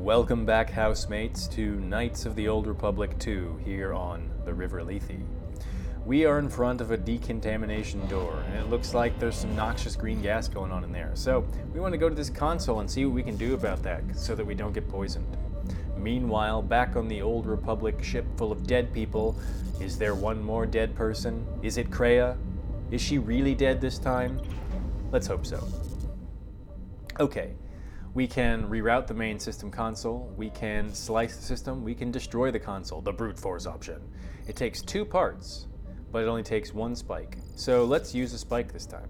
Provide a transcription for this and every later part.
Welcome back, housemates, to Knights of the Old Republic 2 here on the River Lethe. We are in front of a decontamination door, and it looks like there's some noxious green gas going on in there. So we want to go to this console and see what we can do about that so that we don't get poisoned. Meanwhile, back on the Old Republic ship full of dead people, is there one more dead person? Is it Kreia? Is she really dead this time? Let's hope so. Okay. We can reroute the main system console, we can slice the system, we can destroy the console, the brute force option. It takes 2 parts, but it only takes 1 spike. So let's use a spike this time.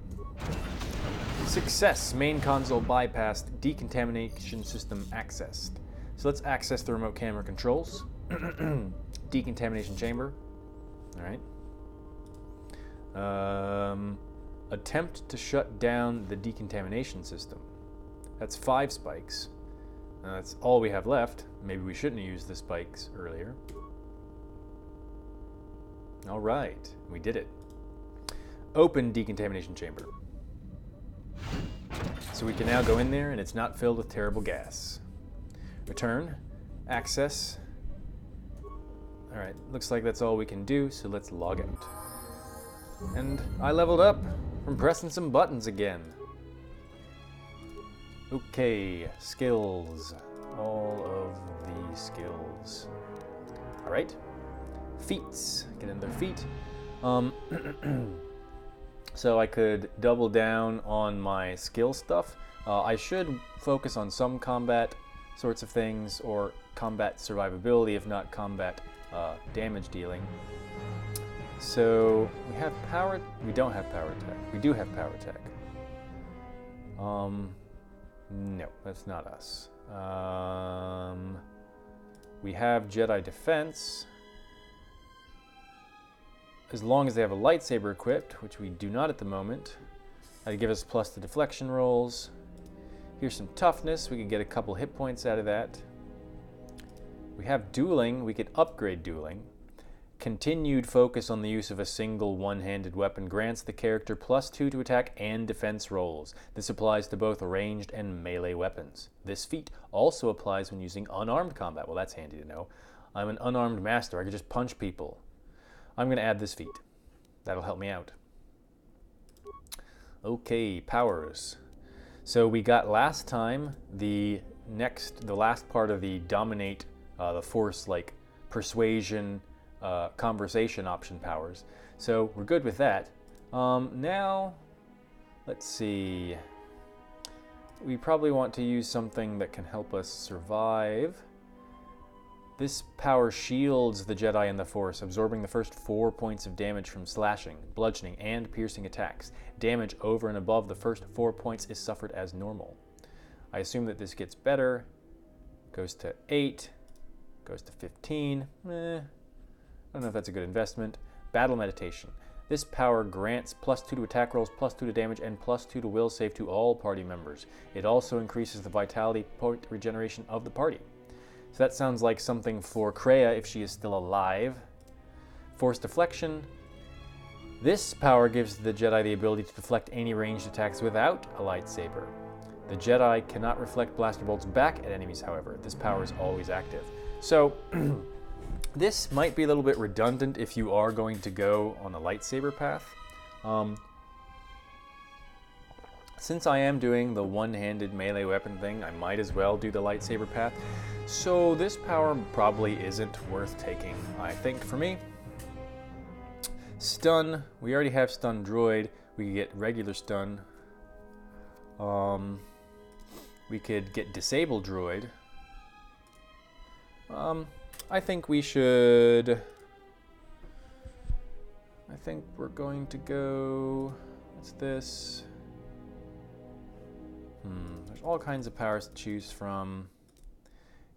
Success! Main console bypassed, decontamination system accessed. So let's access the remote camera controls. Decontamination chamber. Alright. Attempt to shut down the decontamination system. That's 5 spikes. That's all we have left. Maybe we shouldn't have used the spikes earlier. All right, we did it. Open decontamination chamber. So we can now go in there and it's not filled with terrible gas. Return, access. All right, looks like that's all we can do, so let's log out. And I leveled up from pressing some buttons again. Okay, skills. All of the skills. All right. Feats. Get in their feet. So I could double down on my skill stuff. I should focus on some combat sorts of things, or combat survivability, if not combat damage dealing. So we have power. We don't have power tech. We do have power tech. No, that's not us. We have Jedi Defense. As long as they have a lightsaber equipped, which we do not at the moment. That'd give us plus the deflection rolls. Here's some toughness. We could get a couple hit points out of that. We have dueling. We could upgrade dueling. Continued focus on the use of a single one-handed weapon grants the character +2 to attack and defense rolls. This applies to both ranged and melee weapons. This feat also applies when using unarmed combat. Well, that's handy to know. I'm an unarmed master. I could just punch people. I'm going to add this feat. That'll help me out. Okay, powers. So we got last time the last part of the dominate the force, like persuasion, conversation option powers. So we're good with that. Now, let's see. We probably want to use something that can help us survive. This power shields the Jedi and the Force, absorbing the first 4 points of damage from slashing, bludgeoning, and piercing attacks. Damage over and above the first 4 points is suffered as normal. I assume that this gets better. Goes to 8. Goes to 15. I don't know if that's a good investment. Battle Meditation. This power grants +2 to attack rolls, +2 to damage, and +2 to will save to all party members. It also increases the vitality point regeneration of the party. So that sounds like something for Kreia if she is still alive. Force Deflection. This power gives the Jedi the ability to deflect any ranged attacks without a lightsaber. The Jedi cannot reflect blaster bolts back at enemies, however. This power is always active. So, this might be a little bit redundant if you are going to go on a lightsaber path. Since I am doing the one-handed melee weapon thing, I might as well do the lightsaber path. So this power probably isn't worth taking, I think, for me. Stun. We already have stun droid. We could get regular stun. We could get disable droid. I think we should... I think we're going to go... What's this? There's all kinds of powers to choose from.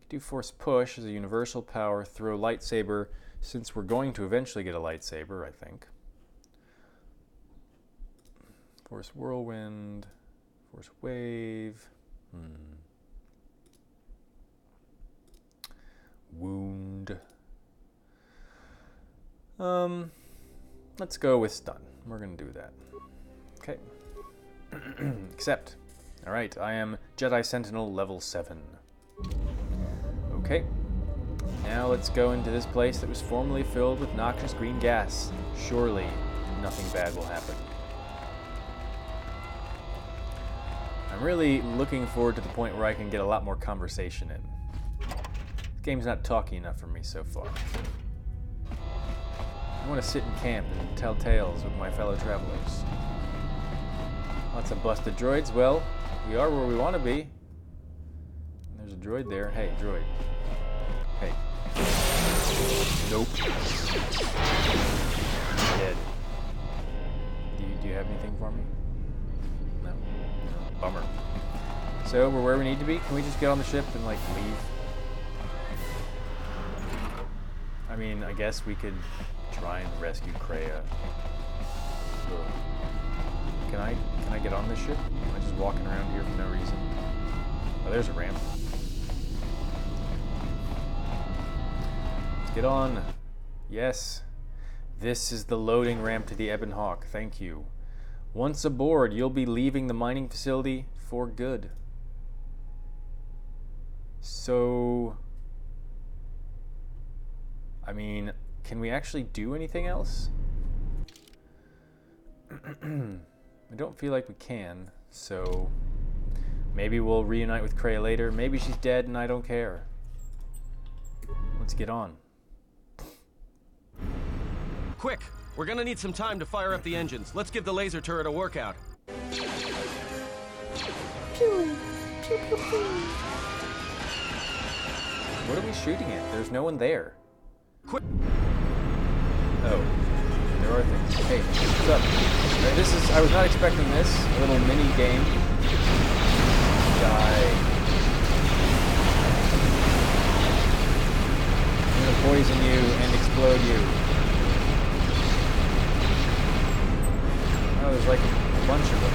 Do Force Push as a universal power. Throw lightsaber, since we're going to eventually get a lightsaber, I think. Force Whirlwind. Force Wave. Wound. Let's go with stun. We're going to do that. Okay. Accept. Alright, I am Jedi Sentinel level 7. Okay. Now let's go into this place that was formerly filled with noxious green gas. Surely nothing bad will happen. I'm really looking forward to the point where I can get a lot more conversation in. This game's not talky enough for me so far. I want to sit and camp and tell tales with my fellow travelers. Lots of busted droids. Well, we are where we want to be. There's a droid there. Hey, droid. Hey. Nope. Dead. Do you have anything for me? No. Bummer. So, we're where we need to be? Can we just get on the ship and, like, leave? I mean, I guess we could try and rescue Kreia. Can I get on this ship? Am I just walking around here for no reason? Oh, there's a ramp. Let's get on. Yes. This is the loading ramp to the Ebon Hawk. Thank you. Once aboard, you'll be leaving the mining facility for good. So, I mean, can we actually do anything else? I don't feel like we can, so maybe we'll reunite with Kreia later. Maybe she's dead and I don't care. Let's get on. Quick! We're gonna need some time to fire up the engines. Let's give the laser turret a workout. Pew! Pew, pew, pew. What are we shooting at? There's no one there. Quick! Oh, there are things. Hey, what's up? I was not expecting this. A little mini game. Die. I'm gonna poison you and explode you. Oh, there's like a bunch of them.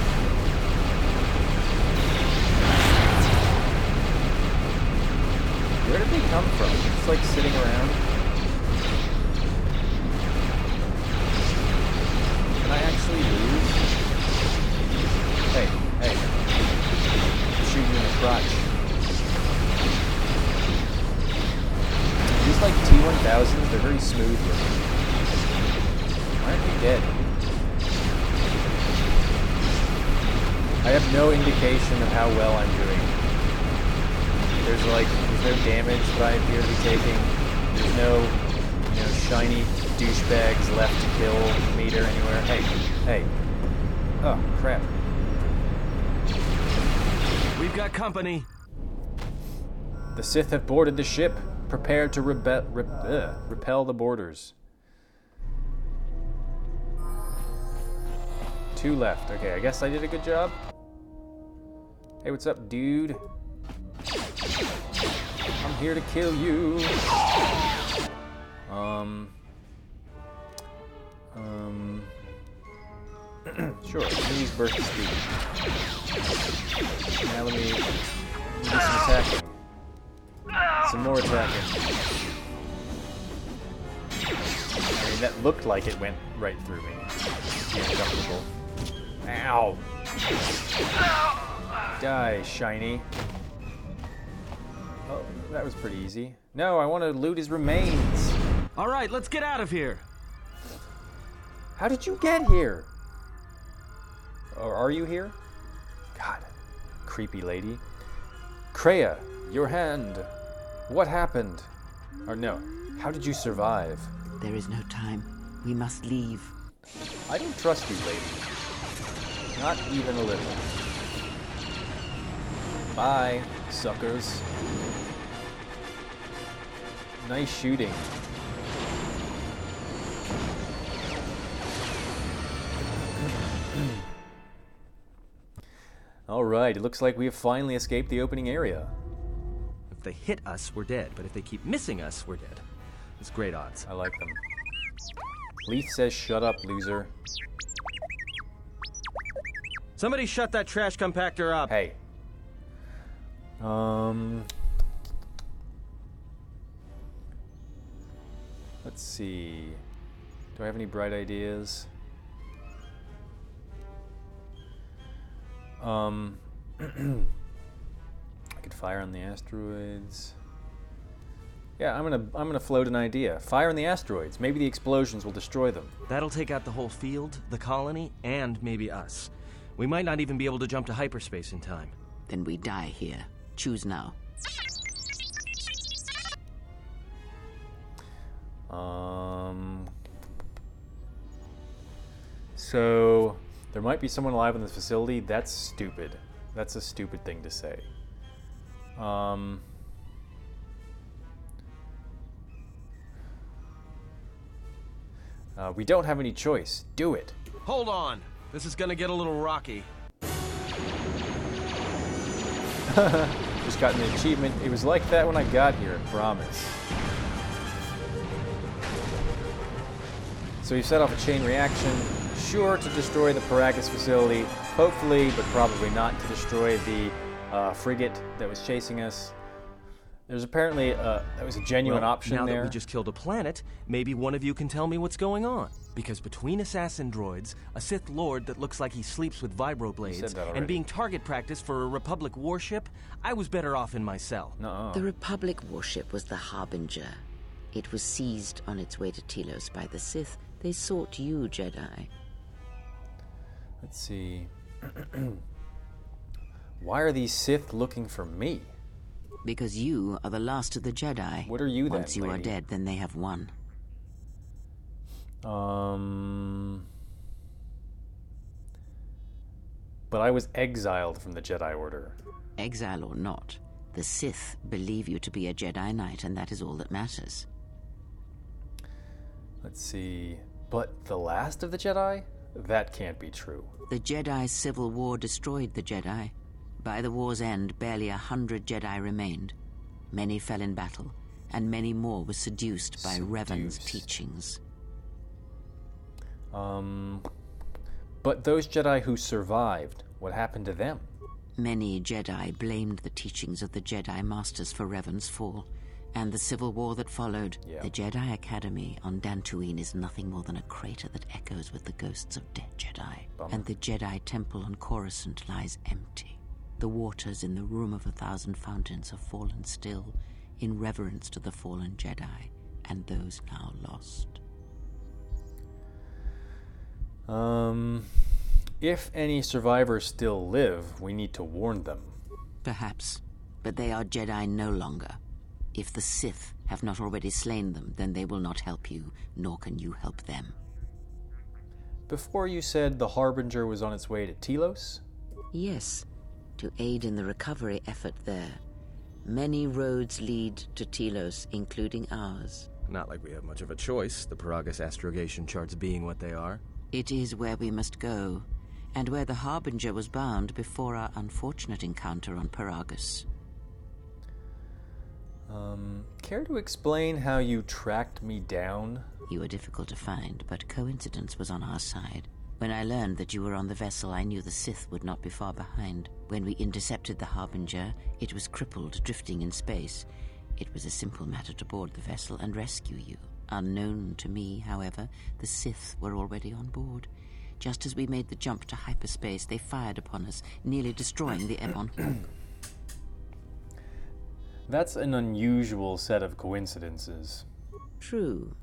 Where did they come from? Just like sitting around? Can I actually lose? Hey, hey. Shoot you in the crotch. These like T-1000s, they're very smooth looking. Why aren't you dead? I have no indication of how well I'm doing. There's no damage that I appear to be taking. There's no, shiny douchebags left to kill meter anywhere. Hey, hey. Oh, crap. We've got company. The Sith have boarded the ship, prepared to repel the boarders. 2 left. Okay, I guess I did a good job. Hey, what's up, dude? I'm here to kill you. Sure, let me use burst of speed. Now let me do some attacking. Some more attacking. I mean, that looked like it went right through me. It's uncomfortable. Ow! Die, shiny. Oh, that was pretty easy. No, I want to loot his remains. All right, let's get out of here. How did you get here? Or are you here? God, creepy lady. Kreia, your hand. What happened? Or no, how did you survive? There is no time. We must leave. I don't trust you, lady. Not even a little. Bye, suckers. Nice shooting. Alright, it looks like we have finally escaped the opening area. If they hit us, we're dead. But if they keep missing us, we're dead. It's great odds. I like them. Lethe says shut up, loser. Somebody shut that trash compactor up. Hey. Let's see. Do I have any bright ideas? I could fire on the asteroids. Yeah, I'm gonna float an idea. Fire in the asteroids. Maybe the explosions will destroy them. That'll take out the whole field, the colony, and maybe us. We might not even be able to jump to hyperspace in time. Then we die here. Choose now. So there might be someone alive in this facility. That's stupid. That's a stupid thing to say. We don't have any choice. Do it. Hold on. This is gonna get a little rocky. Just got an achievement. It was like that when I got here, I promise. So you set off a chain reaction, sure to destroy the Paragus facility, hopefully, but probably not to destroy the frigate that was chasing us. There's apparently that was a genuine option now there. Now that we just killed a planet, maybe one of you can tell me what's going on. Because between assassin droids, a Sith Lord that looks like he sleeps with vibroblades, and being target practice for a Republic warship, I was better off in my cell. Nuh-uh. The Republic warship was the Harbinger. It was seized on its way to Telos by the Sith. They sought you, Jedi. Let's see. Why are these Sith looking for me? Because you are the last of the Jedi. What are you then, Once you are dead, then they have won. But I was exiled from the Jedi Order. Exile or not, the Sith believe you to be a Jedi Knight, and that is all that matters. Let's see. But the last of the Jedi? That can't be true. The Jedi Civil War destroyed the Jedi. By the war's end, barely 100 Jedi remained. Many fell in battle, and many more were seduced by Revan's teachings. But those Jedi who survived, what happened to them? Many Jedi blamed the teachings of the Jedi Masters for Revan's fall, and the civil war that followed. Yeah. The Jedi Academy on Dantooine is nothing more than a crater that echoes with the ghosts of dead Jedi. Bummer. And the Jedi Temple on Coruscant lies empty. The waters in the Room of 1,000 Fountains have fallen still, in reverence to the fallen Jedi, and those now lost. If any survivors still live, we need to warn them. Perhaps, but they are Jedi no longer. If the Sith have not already slain them, then they will not help you, nor can you help them. Before you said the Harbinger was on its way to Telos? Yes, to aid in the recovery effort there. Many roads lead to Telos, including ours. Not like we have much of a choice, the Paragus astrogation charts being what they are. It is where we must go, and where the Harbinger was bound before our unfortunate encounter on Paragus. Care to explain how you tracked me down? You were difficult to find, but coincidence was on our side. When I learned that you were on the vessel, I knew the Sith would not be far behind. When we intercepted the Harbinger, it was crippled, drifting in space. It was a simple matter to board the vessel and rescue you. Unknown to me, however, the Sith were already on board. Just as we made the jump to hyperspace, they fired upon us, nearly destroying the Ebon Hawk. That's an unusual set of coincidences. True.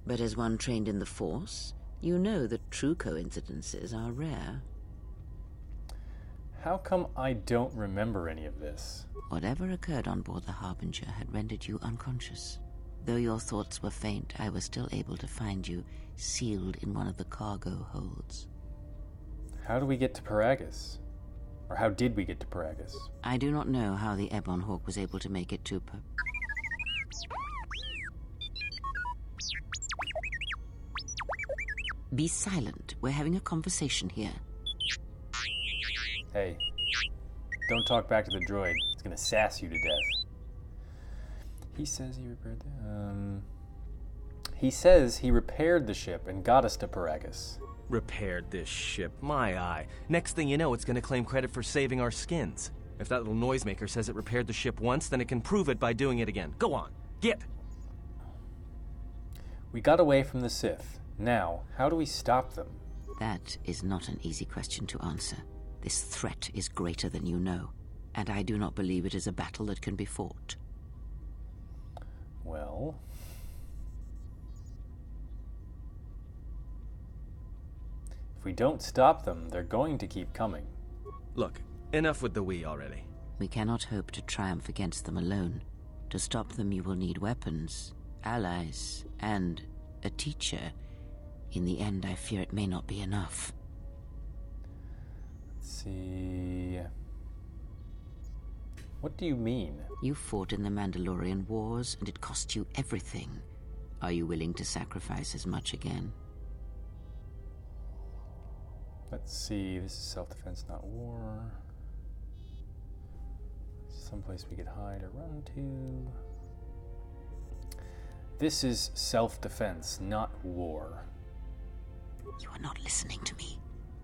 But as one trained in the Force, you know that true coincidences are rare. How come I don't remember any of this? Whatever occurred on board the Harbinger had rendered you unconscious. Though your thoughts were faint, I was still able to find you, sealed in one of the cargo holds. How do we get to Paragus? Or how did we get to Paragus? I do not know how the Ebon Hawk was able to make it to Be silent. We're having a conversation here. Hey, don't talk back to the droid. It's gonna sass you to death. He says he repaired He says he repaired the ship and got us to Paragus. Repaired this ship, my eye. Next thing you know, it's gonna claim credit for saving our skins. If that little noisemaker says it repaired the ship once, then it can prove it by doing it again. Go on, get! We got away from the Sith. Now, how do we stop them? That is not an easy question to answer. This threat is greater than you know, and I do not believe it is a battle that can be fought. Well... if we don't stop them, they're going to keep coming. Look, enough with the we already. We cannot hope to triumph against them alone. To stop them, you will need weapons, allies, and a teacher. In the end, I fear it may not be enough. Let's see... what do you mean? You fought in the Mandalorian Wars, and it cost you everything. Are you willing to sacrifice as much again? Let's see, this is self-defense, not war. Someplace we could hide or run to. This is self-defense, not war. You are not listening to me.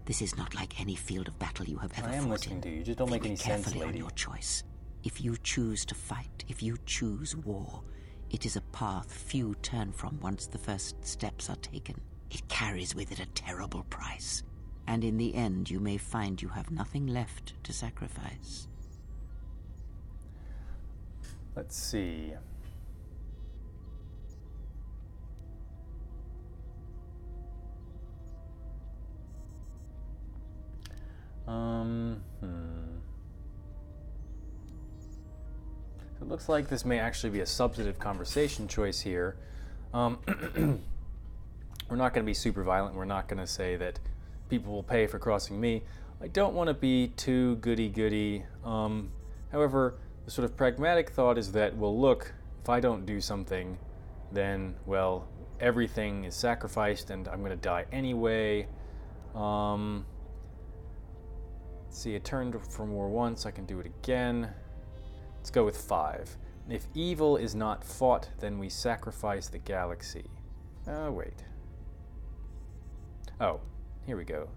This is not like any field of battle you have ever fought in. I am listening to you, just don't make any sense, lady. Think carefully on your choice. If you choose to fight, if you choose war, it is a path few turn from once the first steps are taken. It carries with it a terrible price. And in the end, you may find you have nothing left to sacrifice. Let's see. It looks like this may actually be a substantive conversation choice here. We're not going to be super violent. We're not going to say that people will pay for crossing me. I don't want to be too goody-goody. However, the sort of pragmatic thought is that, well, look, if I don't do something, then, well, everything is sacrificed and I'm going to die anyway. Let's see, I turned from war once. I can do it again. Let's go with 5. If evil is not fought, then we sacrifice the galaxy. Oh, wait. Oh, here we go.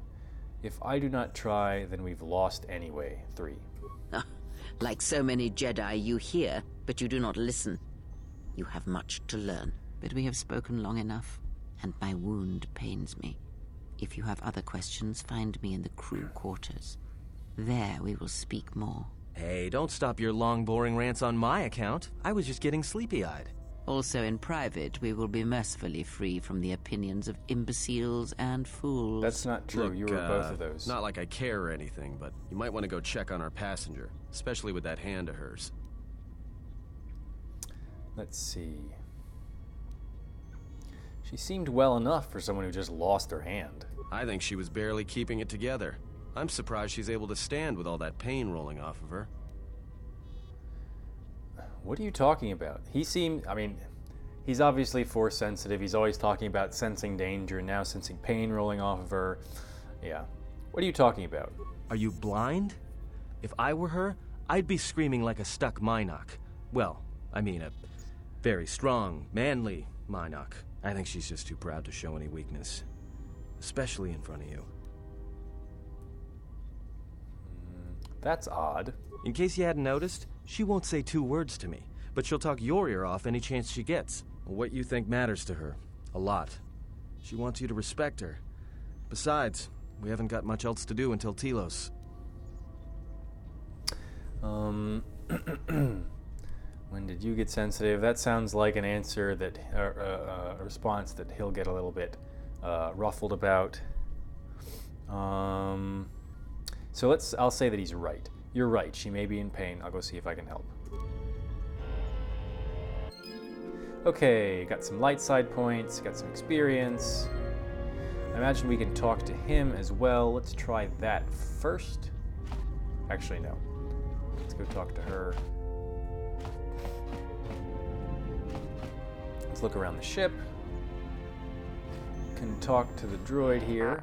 If I do not try, then we've lost anyway. 3. Like so many Jedi, you hear, but you do not listen. You have much to learn, but we have spoken long enough, and my wound pains me. If you have other questions, find me in the crew quarters. There we will speak more. Hey, don't stop your long, boring rants on my account. I was just getting sleepy-eyed. Also in private, we will be mercifully free from the opinions of imbeciles and fools. That's not true. Look, you were both of those. Not like I care or anything, but you might want to go check on our passenger, especially with that hand of hers. Let's see. She seemed well enough for someone who just lost her hand. I think she was barely keeping it together. I'm surprised she's able to stand with all that pain rolling off of her. What are you talking about? He seemed, I mean, he's obviously force sensitive. He's always talking about sensing danger and now sensing pain rolling off of her. Yeah. What are you talking about? Are you blind? If I were her, I'd be screaming like a stuck Minok. Well, I mean a very strong, manly Minok. I think she's just too proud to show any weakness. Especially in front of you. That's odd. In case you hadn't noticed, she won't say 2 words to me, but she'll talk your ear off any chance she gets. What you think matters to her. A lot. She wants you to respect her. Besides, we haven't got much else to do until Telos. When did you get sensitive? That sounds like an answer that, a response that he'll get a little bit ruffled about. So I'll say that he's right. You're right, she may be in pain. I'll go see if I can help. Okay, got some light side points, got some experience. I imagine we can talk to him as well. Let's try that first. Actually, no. Let's go talk to her. Let's look around the ship. Can talk to the droid here.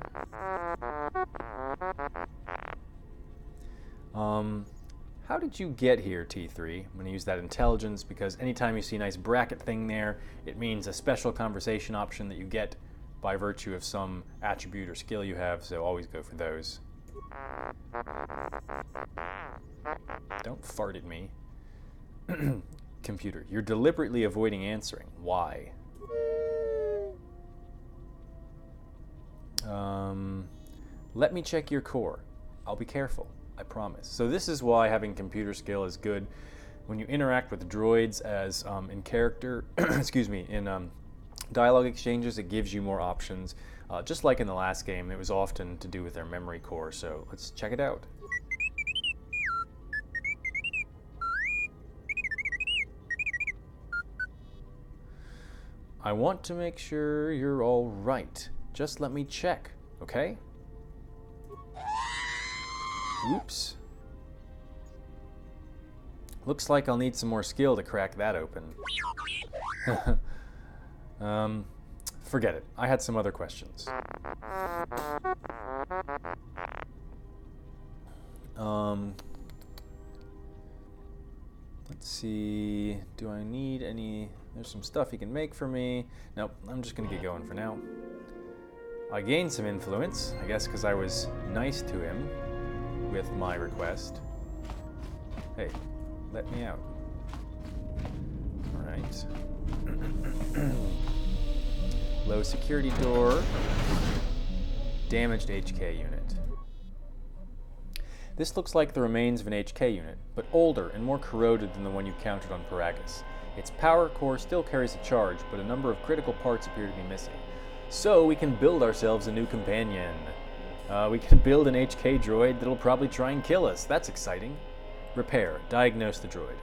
How did you get here, T3? I'm going to use that intelligence because anytime you see a nice bracket thing there, it means a special conversation option that you get by virtue of some attribute or skill you have, so always go for those. Don't fart at me. Computer, you're deliberately avoiding answering. Why? Let me check your core. I'll be careful. I promise. So this is why having computer skill is good. when you interact with droids as in character, excuse me, in dialogue exchanges, it gives you more options. Just like in the last game, it was often to do with their memory core, so let's check it out. I want to make sure you're all right. Just let me check, okay? Oops. Looks like I'll need some more skill to crack that open. Forget it. I had some other questions. Let's see. Do I need any... There's some stuff he can make for me. Nope, I'm just gonna get going for now. I gained some influence, I guess because I was nice to him with my request. Hey, let me out. Alright. Low security door. Damaged HK unit. This looks like the remains of an HK unit, but older and more corroded than the one you countered on Paragus. Its power core still carries a charge, but a number of critical parts appear to be missing. So we can build ourselves a new companion. We can build an HK droid that'll probably try and kill us. That's exciting. Repair. Diagnose the droid.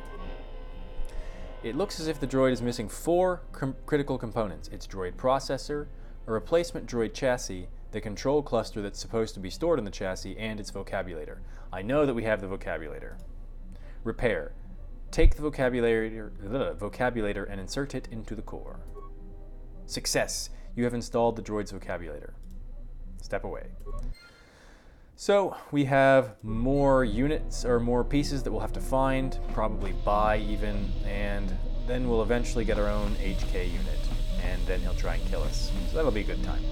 It looks as if the droid is missing 4 critical components. Its droid processor, a replacement droid chassis, the control cluster that's supposed to be stored in the chassis, and its vocabulator. I know that we have the vocabulator. Repair. Take the vocabulator and insert it into the core. Success! You have installed the droid's vocabulator. Step away. So we have more units or more pieces that we'll have to find, probably buy even, and then we'll eventually get our own HK unit, and then he'll try and kill us. So that'll be a good time.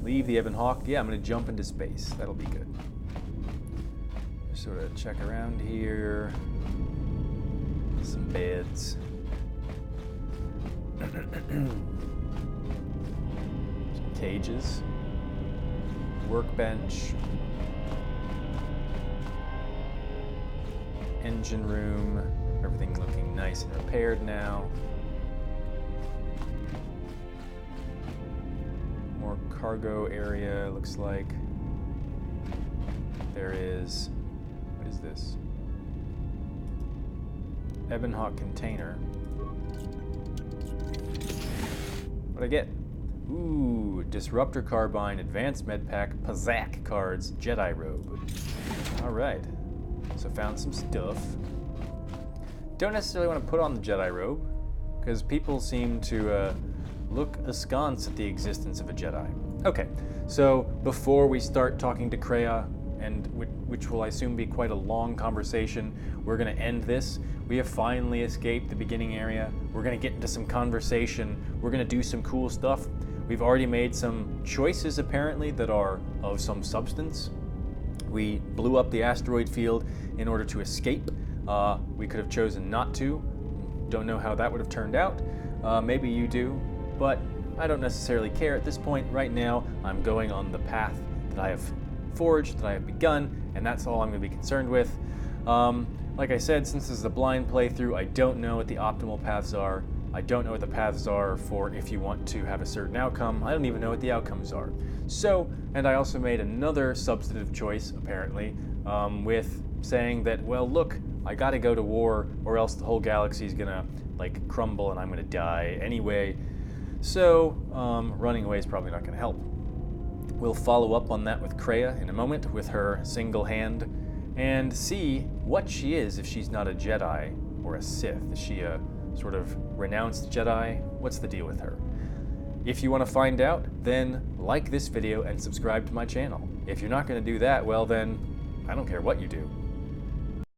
Leave the Ebon Hawk. Yeah, I'm going to jump into space. That'll be good. Just sort of check around here. Some beds. Some cages. Workbench. Engine room. Everything looking nice and repaired now. More cargo area, looks like. There is... What is this? Ebon Hawk container. What'd I get? Ooh, Disruptor Carbine, Advanced Medpack, Pazak cards, Jedi Robe. Alright. So found some stuff. Don't necessarily want to put on the Jedi Robe, because people seem to look askance at the existence of a Jedi. Okay, so before we start talking to Kreia, and which will I assume be quite a long conversation, we're going to end this. We have finally escaped the beginning area. We're going to get into some conversation. We're going to do some cool stuff. We've already made some choices, apparently, that are of some substance. We blew up the asteroid field in order to escape. We could have chosen not to. Don't know how that would have turned out. Maybe you do, but I don't necessarily care at this point. Right now, I'm going on the path that I have forged, that I have begun, and that's all I'm going to be concerned with. Like I said, since this is a blind playthrough, I don't know what the optimal paths are. I don't know what the paths are for if you want to have a certain outcome. I don't even know what the outcomes are. So, and I also made another substantive choice, apparently, with saying that, well, look, I gotta go to war or else the whole galaxy's gonna, like, crumble and I'm gonna die anyway. So, running away is probably not gonna help. We'll follow up on that with Kreia in a moment with her single hand and see what she is if she's not a Jedi or a Sith. Is she a sort of renounced Jedi? What's the deal with her? If you want to find out, then like this video and subscribe to my channel. If you're not going to do that, well then, I don't care what you do.